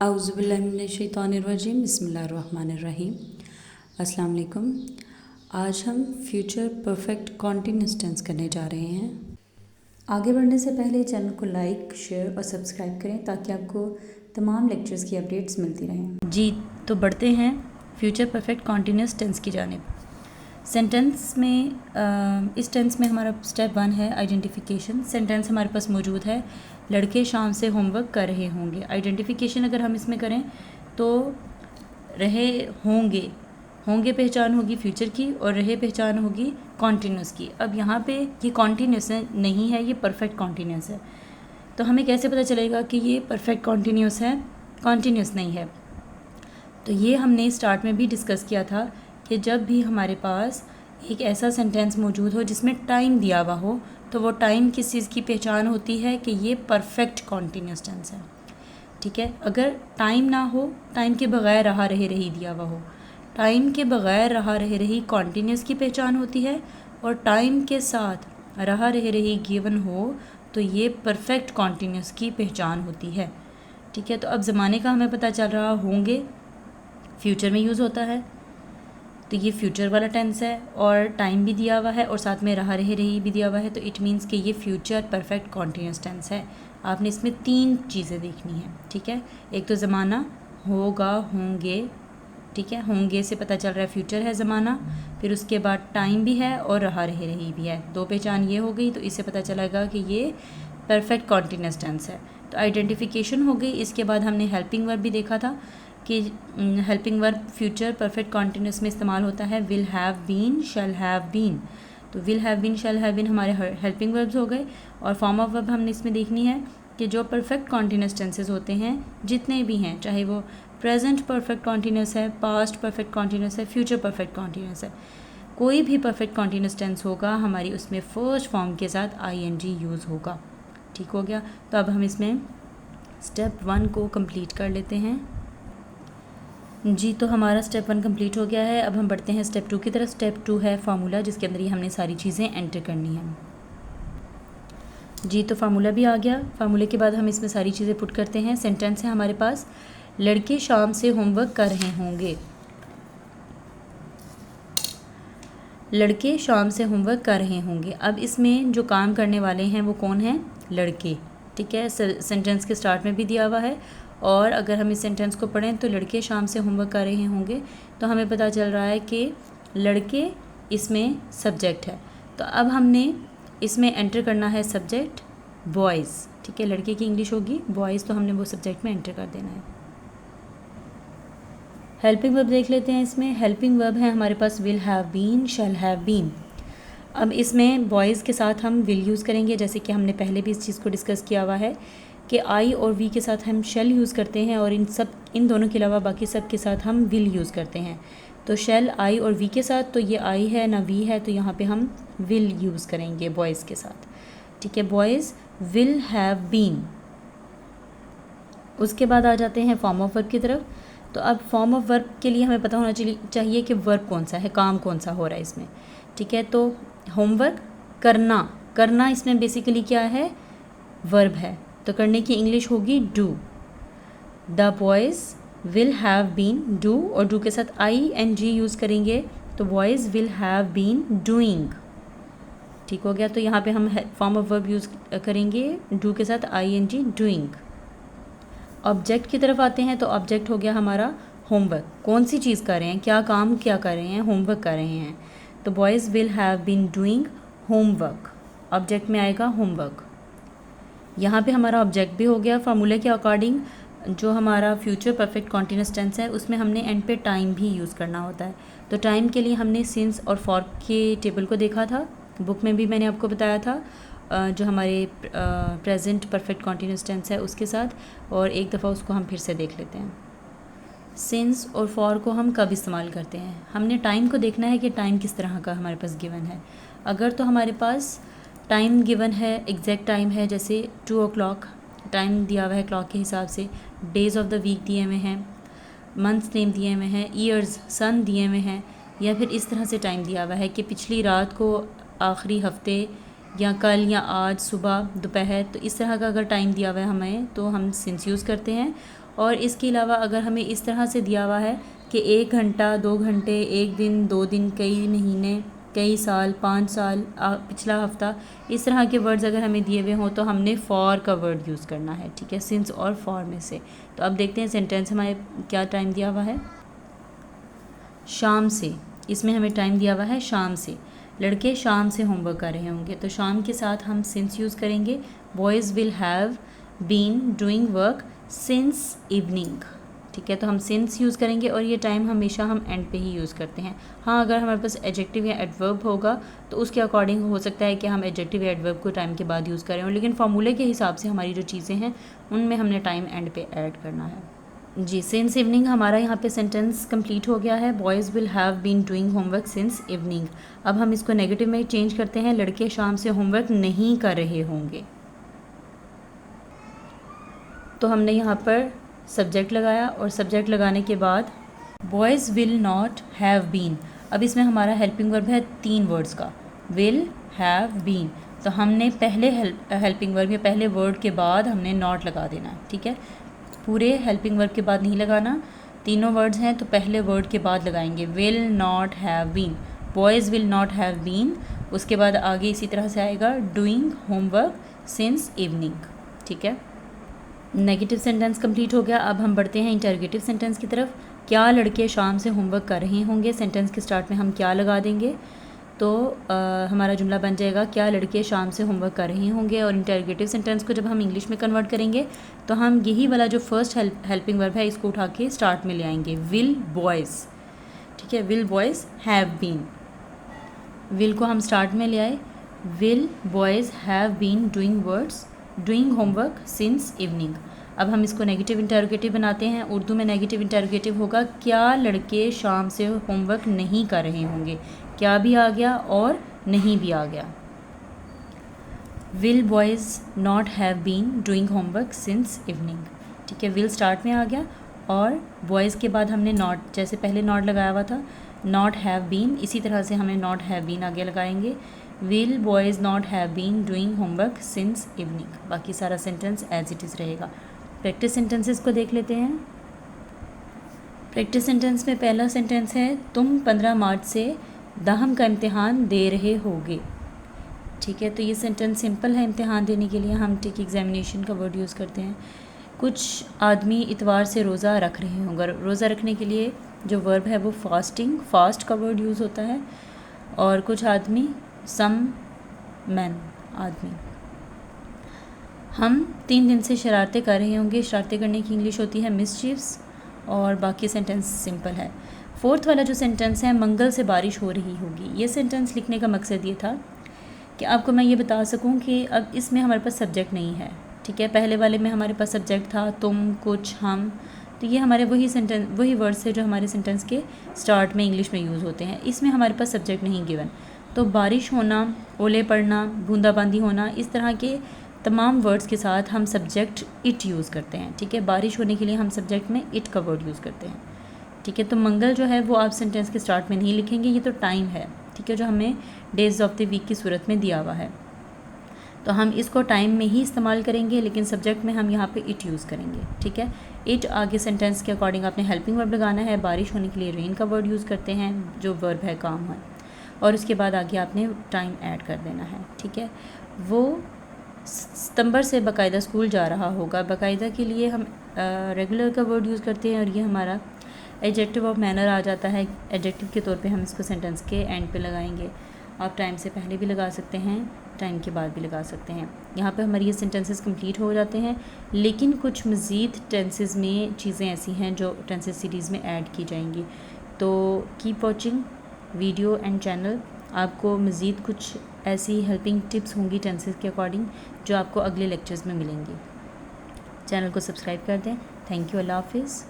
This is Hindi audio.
औज़ुबिल्लाहिमिनश्शैतानिर्रजीम बिस्मिल्लाहिर्रहमानिर्रहीम। अस्सलाम वालेकुम। आज हम फ्यूचर परफेक्ट कॉन्टिन्यूस टेंस करने जा रहे हैं। आगे बढ़ने से पहले चैनल को लाइक, शेयर और सब्सक्राइब करें ताकि आपको तमाम लेक्चर्स की अपडेट्स मिलती रहें। जी, तो बढ़ते हैं फ्यूचर परफेक्ट कॉन्टिन्यूस टेंस की जानिब। सेंटेंस में इस टेंस में हमारा स्टेप 1 है आइडेंटिफिकेशन। सेंटेंस हमारे पास मौजूद है, लड़के शाम से होमवर्क कर रहे होंगे। आइडेंटिफिकेशन अगर हम इसमें करें तो रहे होंगे, होंगे पहचान होगी फ्यूचर की और रहे पहचान होगी कॉन्टिन्यूस की। अब यहाँ पे ये कॉन्टिन्यूस नहीं है, ये परफेक्ट कॉन्टिन्यूस है। तो हमें कैसे पता चलेगा कि ये परफेक्ट कॉन्टिन्यूस है, कॉन्टिन्यूस नहीं है? तो ये हमने स्टार्ट में भी डिस्कस किया था कि जब भी हमारे पास एक ऐसा सेंटेंस मौजूद हो जिसमें टाइम दिया हुआ हो तो वो टाइम किस चीज़ की पहचान होती है कि ये परफेक्ट कॉन्टिन्यूस टेंस है। ठीक है, अगर टाइम ना हो, टाइम के बग़ैर रहा रहे रही दिया हुआ हो, टाइम के बग़ैर रहा रहे रही कॉन्टिन्यूस की पहचान होती है, और टाइम के साथ रहा रहे रही गिवन हो तो ये परफेक्ट कॉन्टिन्यूस की पहचान होती है। ठीक है, तो अब ज़माने का हमें पता चल रहा, होंगे फ्यूचर में यूज़ होता है तो ये फ्यूचर वाला टेंस है, और टाइम भी दिया हुआ है और साथ में रहा रहे रही भी दिया हुआ है, तो इट मीन्स कि ये फ्यूचर परफेक्ट कॉन्टिन्यूस टेंस है। आपने इसमें 3 चीज़ें देखनी है। ठीक है, एक तो ज़माना, होगा, होंगे। ठीक है, होंगे से पता चल रहा है फ्यूचर है ज़माना, फिर उसके बाद टाइम भी है और रहा रहे रही भी है। 2 पहचान ये हो गई, तो इससे पता चलेगा कि ये परफेक्ट कॉन्टिन्यूस टेंस है। तो आइडेंटिफिकेशन हो गई। इसके बाद हमने हेल्पिंग वर्ब भी देखा था कि helping verb future perfect continuous में इस्तेमाल होता है, will have been, shall have been. तो will have been, shall have been हमारे हेल्पिंग वर्ब्स हो गए। और फॉर्म ऑफ वर्ब हमने इसमें देखनी है कि जो परफेक्ट कॉन्टिन्यूस टेंसेस होते हैं जितने भी हैं, चाहे वो प्रेजेंट परफेक्ट कॉन्टिन्यूस है, पास्ट परफेक्ट कॉन्टिन्यूस है, फ्यूचर परफेक्ट कॉन्टिन्यूस है, कोई भी परफेक्ट कॉन्टिन्यूस टेंस होगा हमारी उसमें फर्स्ट फॉर्म के साथ ING यूज़ होगा। ठीक हो गया, तो अब हम इसमें स्टेप 1 को कंप्लीट कर लेते हैं। जी, तो हमारा स्टेप 1 कंप्लीट हो गया है। अब हम बढ़ते हैं स्टेप 2 की तरफ। स्टेप 2 है फार्मूला, जिसके अंदर ही हमने सारी चीज़ें एंटर करनी हैं। जी, तो फार्मूला भी आ गया। फार्मूले के बाद हम इसमें सारी चीज़ें पुट करते हैं। सेंटेंस है हमारे पास, लड़के शाम से होमवर्क कर रहे होंगे। लड़के शाम से होमवर्क कर रहे होंगे। अब इसमें जो काम करने वाले हैं वो कौन हैं? लड़के। ठीक है, सेंटेंस के स्टार्ट में भी दिया हुआ है, और अगर हम इस सेंटेंस को पढ़ें तो लड़के शाम से होमवर्क कर रहे होंगे, तो हमें पता चल रहा है कि लड़के इसमें सब्जेक्ट है। तो अब हमने इसमें एंटर करना है सब्जेक्ट बॉयज़। ठीक है, लड़के की इंग्लिश होगी बॉयज़, तो हमने वो सब्जेक्ट में एंटर कर देना है। हेल्पिंग वर्ब देख लेते हैं। इसमें हेल्पिंग वर्ब है हमारे पास will have been, shall have been. अब इसमें बॉयज़ के साथ हम विल यूज़ करेंगे, जैसे कि हमने पहले भी इस चीज़ को डिस्कस किया हुआ है कि आई और वी के साथ हम शेल यूज़ करते हैं, और इन दोनों के अलावा बाकी सब के साथ हम विल यूज़ करते हैं। तो शेल आई और वी के साथ, तो ये आई है ना वी है, तो यहाँ पे हम विल यूज़ करेंगे बॉयज़ के साथ। ठीक है, बॉयज़ विल हैव बीन। उसके बाद आ जाते हैं फॉर्म ऑफ वर्ब की तरफ। तो अब फॉर्म ऑफ वर्ब के लिए हमें पता होना चाहिए कि वर्ब कौन सा है, काम कौन सा हो रहा है इसमें। ठीक है, तो होमवर्क करना, करना इसमें बेसिकली क्या है? वर्ब है, तो करने की इंग्लिश होगी do. The boys will have been, do, और डू के साथ ING यूज़ करेंगे, तो boys will have been doing. ठीक हो गया, तो यहाँ पे हम फॉर्म ऑफ वर्ब यूज़ करेंगे डू के साथ ING, डूइंग। ऑब्जेक्ट की तरफ आते हैं, तो ऑब्जेक्ट हो गया हमारा होमवर्क। कौन सी चीज़ कर रहे हैं, क्या काम क्या कर रहे हैं? होमवर्क कर रहे हैं, तो boys will have been doing homework. Object में आएगा होमवर्क। यहाँ पे हमारा ऑब्जेक्ट भी हो गया। फार्मूले के अकॉर्डिंग जो हमारा फ्यूचर परफेक्ट कॉन्टिन्यूस टेंस है उसमें हमने एंड पे टाइम भी यूज़ करना होता है। तो टाइम के लिए हमने सिंस और फॉर के टेबल को देखा था, बुक में भी मैंने आपको बताया था, जो हमारे प्रेजेंट परफेक्ट कॉन्टिन्यूस टेंस है उसके साथ, और एक दफ़ा उसको हम फिर से देख लेते हैं। सिंस और फॉर को हम कब इस्तेमाल करते हैं? हमने टाइम को देखना है कि टाइम किस तरह का हमारे पास गिवन है। अगर तो हमारे पास टाइम गिवन है, एग्जैक्ट टाइम है, जैसे 2 o'clock टाइम दिया हुआ है क्लॉक के हिसाब से, डेज़ ऑफ द वीक दिए हुए हैं, मंथ्स नेम दिए हुए हैं, ईयर्स सन दिए हुए हैं, या फिर इस तरह से टाइम दिया हुआ है कि पिछली रात को, आखिरी हफ्ते, या कल, या आज सुबह, दोपहर, तो इस तरह का अगर टाइम दिया हुआ है हमें तो हम सिंस यूज़ करते हैं। और इसके अलावा अगर हमें इस तरह से दिया हुआ है कि 1 घंटा, 2 घंटे, 1 दिन, 2 दिन, कई महीने, कई साल, 5 साल, पिछला हफ्ता, इस तरह के वर्ड्स अगर हमें दिए हुए हों तो हमने फॉर का वर्ड यूज़ करना है, ठीक है, सिंस और फॉर में से। तो अब देखते हैं सेंटेंस हमारे क्या टाइम दिया हुआ है, शाम से। इसमें हमें टाइम दिया हुआ है शाम से। लड़के शाम से होमवर्क कर रहे होंगे, तो शाम के साथ हम सिंस यूज़ करेंगे। Boys will have been doing work since evening, ठीक है, तो हम सिंस यूज़ करेंगे और ये टाइम हमेशा हम एंड पे ही यूज़ करते हैं। हाँ, अगर हमारे पास एडजेक्टिव या एडवर्ब होगा तो उसके अकॉर्डिंग हो सकता है कि हम एडजेक्टिव या एडवर्ब को टाइम के बाद यूज़ करें, लेकिन फार्मूले के हिसाब से हमारी जो चीज़ें हैं उनमें हमने टाइम एंड पे ऐड करना है। जी, सिंस इवनिंग हमारा यहाँ पे सेंटेंस कंप्लीट हो गया है। Boys will have been doing homework since evening. अब हम इसको नेगेटिव में चेंज करते हैं, लड़के शाम से होमवर्क नहीं कर रहे होंगे। तो हमने यहाँ पर सब्जेक्ट लगाया और सब्जेक्ट लगाने के बाद boys will not have been. अब इसमें हमारा हेल्पिंग वर्ब है 3 वर्ड्स का, विल, हैव, बीन। तो हमने पहले हेल्पिंग वर्ब या पहले वर्ड के बाद हमने नॉट लगा देना है, ठीक है, पूरे हेल्पिंग वर्ब के बाद नहीं लगाना। तीनों वर्ड्स हैं तो पहले वर्ड के बाद लगाएंगे, will not have been, boys will not have been. उसके बाद आगे इसी तरह से आएगा डूइंग होमवर्क सिंस इवनिंग, ठीक है। नेगेटिव सेंटेंस कंप्लीट हो गया। अब हम बढ़ते हैं इंटरोगेटिव सेंटेंस की तरफ। क्या लड़के शाम से होमवर्क कर रहे होंगे, सेंटेंस के स्टार्ट में हम क्या लगा देंगे, तो हमारा जुमला बन जाएगा क्या लड़के शाम से होमवर्क कर रहे होंगे। और इंटरोगेटिव सेंटेंस को जब हम इंग्लिश में कन्वर्ट करेंगे तो हम यही वाला जो फर्स्ट हेल्पिंग वर्ब है इसको उठा के स्टार्ट में ले आएंगे, विल बॉयज़, ठीक है, will boys have been. Will को हम स्टार्ट में ले आए, will boys have been doing homework since evening. अब हम इसको नेगेटिव इंटरोगेटिव बनाते हैं। उर्दू में नेगेटिव इंटरोगेटिव होगा क्या लड़के शाम से होमवर्क नहीं कर रहे होंगे। क्या भी आ गया और नहीं भी आ गया। Will boys not have been doing homework since evening, ठीक है, विल स्टार्ट में आ गया और बॉयज़ के बाद हमने नॉट, जैसे पहले नॉट लगाया हुआ था, नॉट हैव बीन, इसी तरह से हमें नॉट हैव बीन आगे लगाएंगे, will boys not have been doing homework since evening. बाकी सारा सेंटेंस एज इट इज़ रहेगा। प्रैक्टिस सेंटेंसेस को देख लेते हैं। प्रैक्टिस सेंटेंस में पहला सेंटेंस है तुम 15 मार्च से दाहम का इम्तिहान दे रहे होगे, ठीक है, तो ये सेंटेंस सिंपल है। इम्तिहान देने के लिए हम टिक एग्जामिनेशन का वर्ड यूज़ करते हैं। कुछ आदमी इतवार से रोज़ा रख रहे होंगे। रोज़ा रखने के लिए जो वर्ब है वो फास्ट का वर्ड यूज़ होता है। और कुछ आदमी, सम मैन, आदमी। हम 3 दिन से शरारतें कर रहे होंगे। शरारतें करने की इंग्लिश होती है मिसचीव्स। और बाकी सेंटेंस सिंपल है। फोर्थ वाला जो सेंटेंस है मंगल से बारिश हो रही होगी। ये सेंटेंस लिखने का मकसद ये था कि आपको मैं ये बता सकूं कि अब इसमें हमारे पास सब्जेक्ट नहीं है, ठीक है। पहले वाले में हमारे पास सब्जेक्ट था, तुम, कुछ, हम, तो ये हमारे वही वर्ड्स है जो हमारे सेंटेंस के स्टार्ट में इंग्लिश में यूज़ होते हैं। इसमें हमारे पास सब्जेक्ट नहीं गिवन, तो बारिश होना, ओले पड़ना, बूंदाबांदी होना, इस तरह के तमाम वर्ड्स के साथ हम सब्जेक्ट इट यूज़ करते हैं, ठीक है। बारिश होने के लिए हम सब्जेक्ट में इट का वर्ड यूज़ करते हैं, ठीक है। तो मंगल जो है वो आप सेंटेंस के स्टार्ट में नहीं लिखेंगे, ये तो टाइम है, ठीक है, जो हमें डेज ऑफ द वीक की सूरत में दिया हुआ है, तो हम इसको टाइम में ही इस्तेमाल करेंगे, लेकिन सब्जेक्ट में हम यहाँ पे इट यूज़ करेंगे, ठीक है। इट आगे सेंटेंस के अकॉर्डिंग आपने हेल्पिंग वर्ब लगाना है। बारिश होने के लिए रेन का वर्ड यूज़ करते हैं जो वर्ब है काम है, और उसके बाद आगे आपने टाइम ऐड कर देना है, ठीक है। वो सितंबर से बाकायदा स्कूल जा रहा होगा। बाकायदा के लिए हम रेगुलर का वर्ड यूज़ करते हैं और ये हमारा एडजेक्टिव ऑफ मैनर आ जाता है। एडजेक्टिव के तौर पे हम इसको सेंटेंस के एंड पे लगाएंगे। आप टाइम से पहले भी लगा सकते हैं, टाइम के बाद भी लगा सकते हैं। यहाँ पे हमारी ये सेंटेंसेस कंप्लीट हो जाते हैं, लेकिन कुछ मज़ीद टेंसेस में चीज़ें ऐसी हैं जो टेंसेस सीरीज़ में ऐड की जाएंगी। तो keep watching video and channel. आपको मज़ीद कुछ ऐसी हेल्पिंग टिप्स होंगी टेंसेस के अकॉर्डिंग जो आपको अगले लेक्चर्स में मिलेंगी। चैनल को सब्सक्राइब कर दें। थैंक यू, अल्लाह हाफिज़।